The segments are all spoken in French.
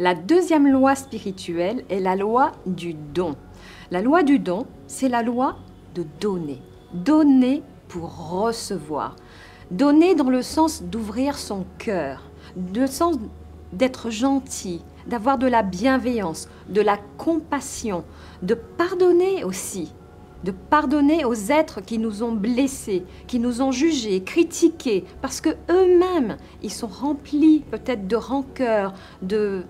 La deuxième loi spirituelle est la loi du don. La loi du don, c'est la loi de donner. Donner pour recevoir. Donner dans le sens d'ouvrir son cœur, le sens d'être gentil, d'avoir de la bienveillance, de la compassion, de pardonner aussi. De pardonner aux êtres qui nous ont blessés, qui nous ont jugés, critiqués, parce que eux-mêmes, ils sont remplis peut-être de rancœur, de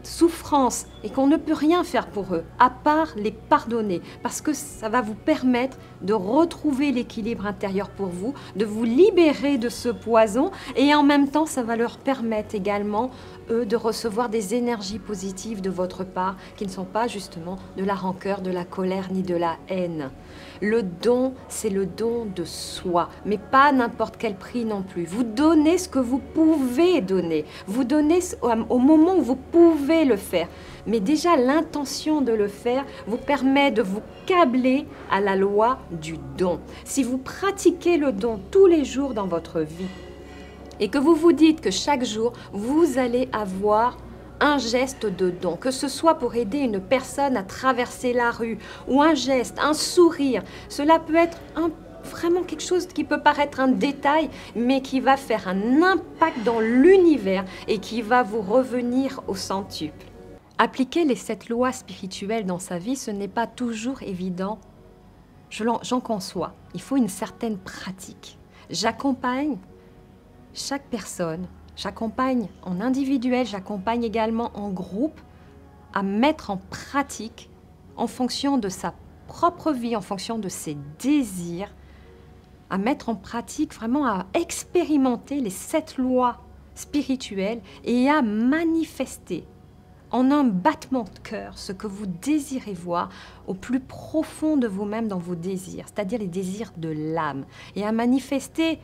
souffrance, et qu'on ne peut rien faire pour eux, à part les pardonner, parce que ça va vous permettre de retrouver l'équilibre intérieur pour vous, de vous libérer de ce poison, et en même temps, ça va leur permettre également, eux, de recevoir des énergies positives de votre part, qui ne sont pas justement de la rancœur, de la colère, ni de la haine. Le don, c'est le don de soi, mais pas à n'importe quel prix non plus. Vous donnez ce que vous pouvez donner. Vous donnez au moment où vous pouvez le faire. Mais déjà, l'intention de le faire vous permet de vous câbler à la loi du don. Si vous pratiquez le don tous les jours dans votre vie et que vous vous dites que chaque jour, vous allez avoir un geste de don, que ce soit pour aider une personne à traverser la rue, ou un geste, un sourire. Cela peut être vraiment quelque chose qui peut paraître un détail, mais qui va faire un impact dans l'univers et qui va vous revenir au centuple. Appliquer les 7 lois spirituelles dans sa vie, ce n'est pas toujours évident. J'en conçois. Il faut une certaine pratique. J'accompagne chaque personne. J'accompagne en individuel, j'accompagne également en groupe à mettre en pratique en fonction de sa propre vie, en fonction de ses désirs, à mettre en pratique, vraiment à expérimenter les 7 lois spirituelles et à manifester en un battement de cœur ce que vous désirez voir au plus profond de vous-même dans vos désirs, c'est-à-dire les désirs de l'âme, et à manifester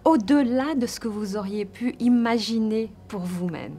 au-delà de ce que vous auriez pu imaginer pour vous-même.